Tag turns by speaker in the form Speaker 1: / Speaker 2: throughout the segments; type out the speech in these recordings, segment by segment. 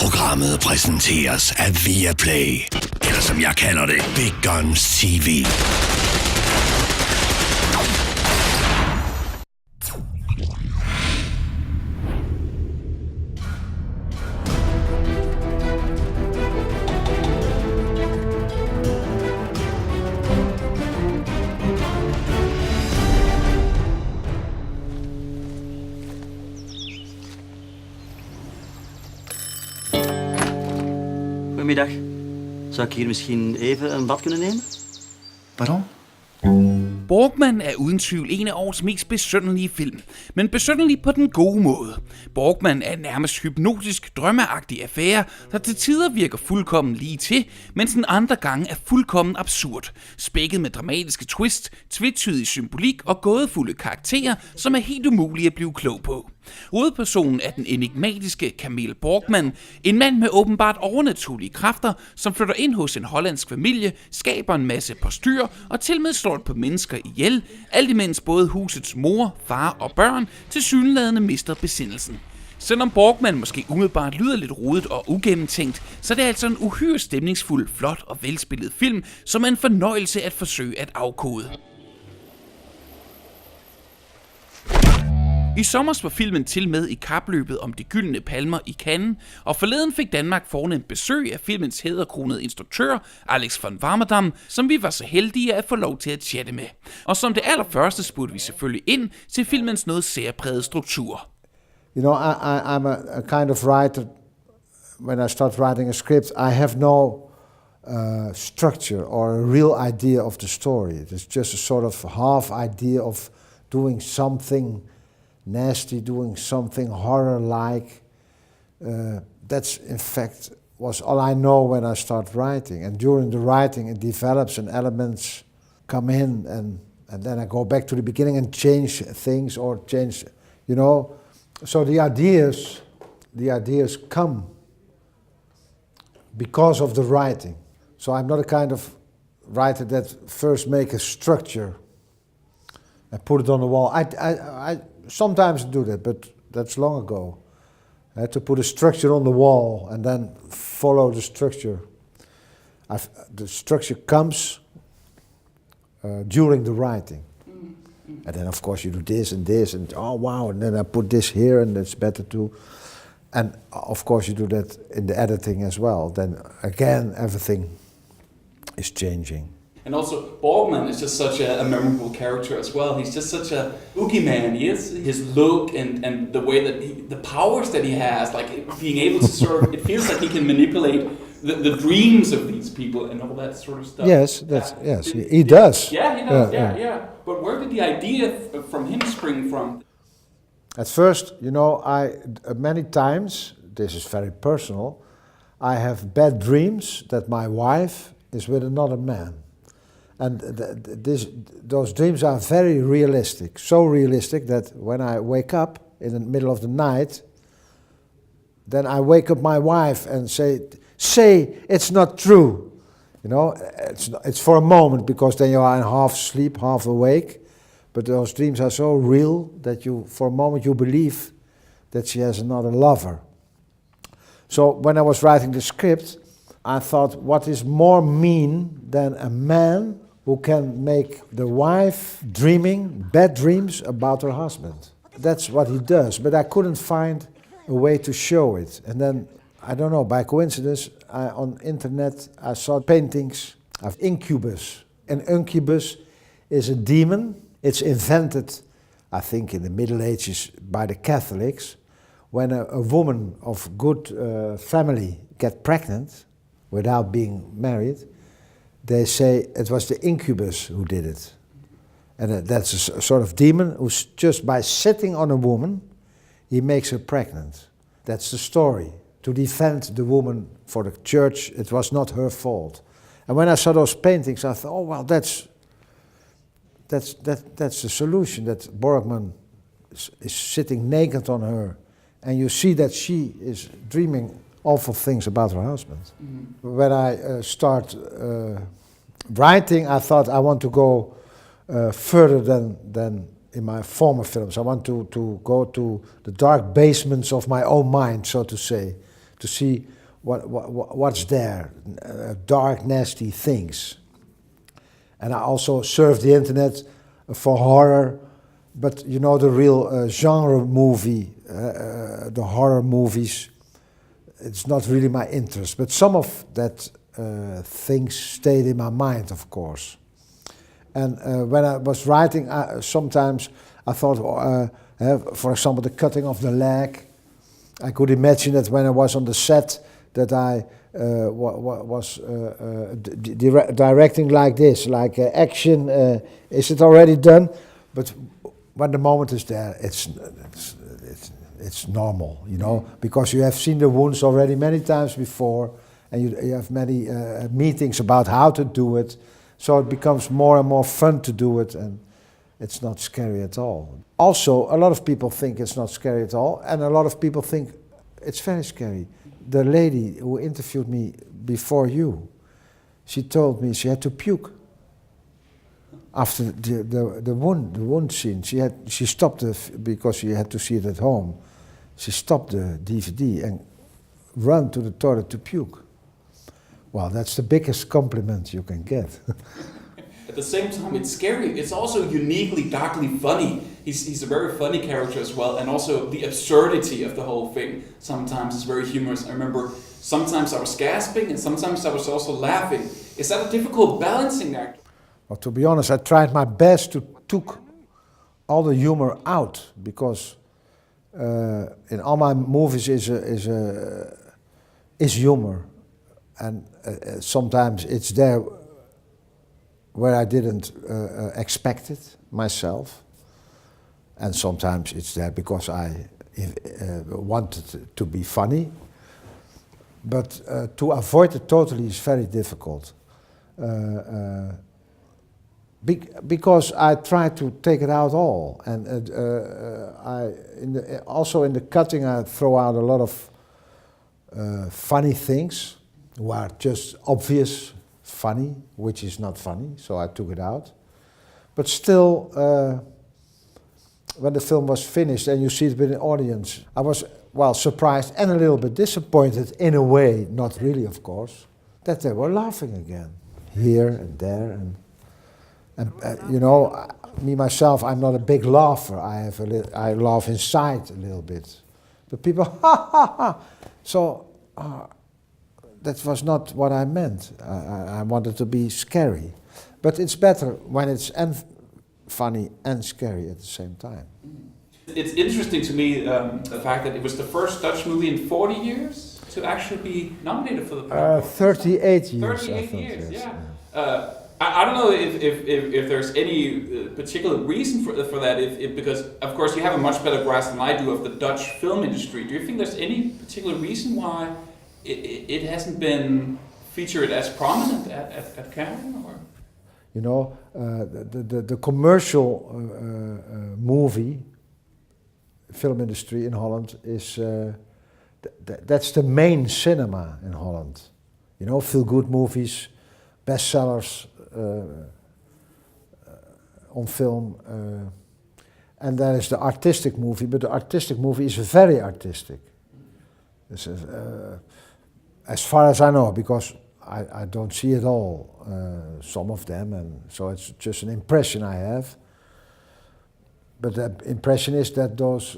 Speaker 1: Programmet præsenteres af Viaplay, eller som jeg kalder det, Big Guns TV.
Speaker 2: Goedemiddag. Zou ik hier misschien even een bad kunnen nemen?
Speaker 3: Pardon?
Speaker 4: Borgman er uden tvivl en af årets mest besynderlige film, men besynderlig på den gode måde. Borgman er en nærmest hypnotisk, drømmeagtig affære, der til tider virker fuldkommen lige til, mens den andre gange er fuldkommen absurd, spækket med dramatiske twist, tvetydig symbolik og gådefulde karakterer, som er helt umulige at blive klog på. Hovedpersonen er den enigmatiske Camiel Borgman, en mand med åbenbart overnaturlige kræfter, som flytter ind hos en hollandsk familie, skaber en masse postyr og tilmed slår et par mennesker ihjel, alt imens både husets mor, far og børn tilsyneladende mister besindelsen. Selvom Borgman måske umiddelbart lyder lidt rodet og ugennemtænkt, så er det altså en uhyre stemningsfuld, flot og velspillet film, som er en fornøjelse at forsøge at afkode. I sommer var filmen til med i kapløbet om de Gyldne Palmer i Cannes, og forleden fik Danmark fornemt besøg af filmens hæderkronede instruktør, Alex van Warmerdam, som vi var så heldige at få lov til at chatte med. Og som det allerførste spurgte vi selvfølgelig ind til filmens noget særprægede struktur.
Speaker 5: You know, I'm a kind of writer. When I start writing a script, I have no structure or a real idea of the story. It's just a sort of half idea of doing something nasty, doing something horror-like. That's in fact was all I know when I start writing. And during the writing, it develops and elements come in, and then I go back to the beginning and change things or change, you know. So the ideas come because of the writing. So I'm not a kind of writer that first make a structure and put it on the wall. I sometimes do that, but that's long ago. I had to put a structure on the wall and then follow the structure. The structure comes during the writing. And then of course you do this and oh wow, and then I put this here and it's better too. And of course you do that in the editing as well. Then again everything is changing.
Speaker 6: And also, Borgman is just such a memorable character as well. He's just such a boogeyman. He is. His look and the way that the powers that he has, like being able to sort of, it feels like he can manipulate the dreams of these people and all that sort of stuff.
Speaker 5: Yes, he does.
Speaker 6: Yeah, he does. Yeah. But where did the idea from him spring from?
Speaker 5: At first, you know, many times, this is very personal, I have bad dreams that my wife is with another man. And those dreams are very realistic, so realistic that when I wake up in the middle of the night, then I wake up my wife and say it's not true. You know, it's for a moment because then you are in half sleep, half awake. But those dreams are so real that for a moment you believe that she has another lover. So when I was writing the script, I thought, what is more mean than a man who can make the wife dreaming bad dreams about her husband? That's what he does, but I couldn't find a way to show it. And then, I don't know, by coincidence, on internet I saw paintings of incubus. An incubus is a demon. It's invented, I think, in the Middle Ages by the Catholics. When a woman of good family gets pregnant without being married, they say it was the incubus who did it. And that's a sort of demon who's just by sitting on a woman, he makes her pregnant. That's the story. To defend the woman for the church, it was not her fault. And when I saw those paintings, I thought, oh well, that's the solution, that Borgman is sitting naked on her, and you see that she is dreaming awful things about her husband. Mm-hmm. When I start writing, I thought I want to go further than in my former films. I want to go to the dark basements of my own mind, so to say, to see what's there, dark, nasty things. And I also surf the internet for horror, but you know, the real genre movie, the horror movies, it's not really my interest. But some of that things stayed in my mind, of course. And when I was writing, sometimes I thought, for example, the cutting of the leg. I could imagine that when I was on the set, that I was directing like this, like action. Is it already done? But when the moment is there, it's normal, you know, because you have seen the wounds already many times before, and you have many meetings about how to do it. So it becomes more and more fun to do it, and it's not scary at all. Also, a lot of people think it's not scary at all, and a lot of people think it's very scary. The lady who interviewed me before you, she told me she had to puke after the wound scene. She stopped because she had to see it at home. She stopped the DVD and ran to the toilet to puke. Well, that's the biggest compliment you can get.
Speaker 6: At the same time, it's scary. It's also uniquely, darkly funny. He's a very funny character as well, and also the absurdity of the whole thing sometimes is very humorous. I remember sometimes I was gasping and sometimes I was also laughing. Is that a difficult balancing act?
Speaker 5: Well, to be honest, I tried my best to take all the humor out, because in all my movies is humor, and sometimes it's there where I didn't expect it myself, and sometimes it's there because I wanted to be funny. But to avoid it totally is very difficult. Because I try to take it out all, and also in the cutting I throw out a lot of funny things, who are just obvious funny, which is not funny, so I took it out. But still, when the film was finished and you see it with an audience, I was, well, surprised and a little bit disappointed in a way, not really of course, that they were laughing again, here and there, and you know, me myself, I'm not a big laugher. I laugh inside a little bit, but people, ha ha ha. So that was not what I meant. I wanted to be scary, but it's better when it's funny and scary at the same time.
Speaker 6: It's interesting to me the fact that it was the first Dutch movie in 40 years to actually be nominated for the Palmer.
Speaker 5: 38 years.
Speaker 6: 38
Speaker 5: I think,
Speaker 6: years,
Speaker 5: yes.
Speaker 6: yeah. I don't know if there's any particular reason for that, because of course you have a much better grasp than I do of the Dutch film industry. Do you think there's any particular reason why it hasn't been featured as prominent at Cannes? Or?
Speaker 5: You know, the commercial movie film industry in Holland is that's the main cinema in Holland. You know, feel-good movies, bestsellers on film, and there is the artistic movie, but the artistic movie is very artistic. It's, as far as I know, because I don't see it all, some of them, and so it's just an impression I have. But the impression is that those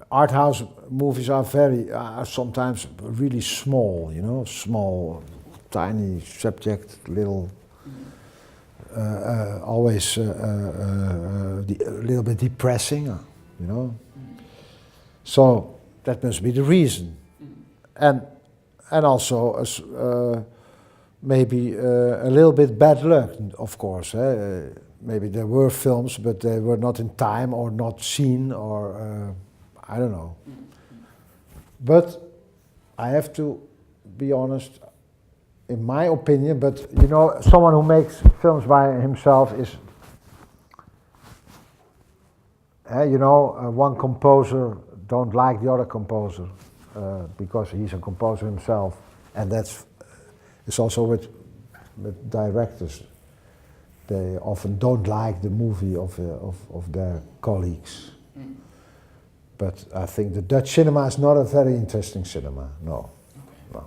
Speaker 5: art house movies are sometimes really small, you know, small, tiny subject, little, always a little bit depressing, you know. So that must be the reason, and also maybe a little bit bad luck, of course. Maybe there were films, but they were not in time or not seen, or I don't know. But I have to be honest, in my opinion, but you know, someone who makes films by himself is, you know, one composer don't like the other composer because he's a composer himself, and it's also with directors. They often don't like the movie of their colleagues. But I think the Dutch cinema is not a very interesting cinema, no. No.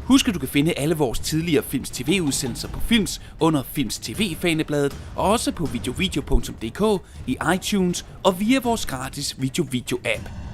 Speaker 4: Husk, at du kan finde alle vores tidligere Filmz TV-udsendelser på Filmz under Filmz TV-fanebladet, og også på videovideo.dk, i iTunes og via vores gratis video-app.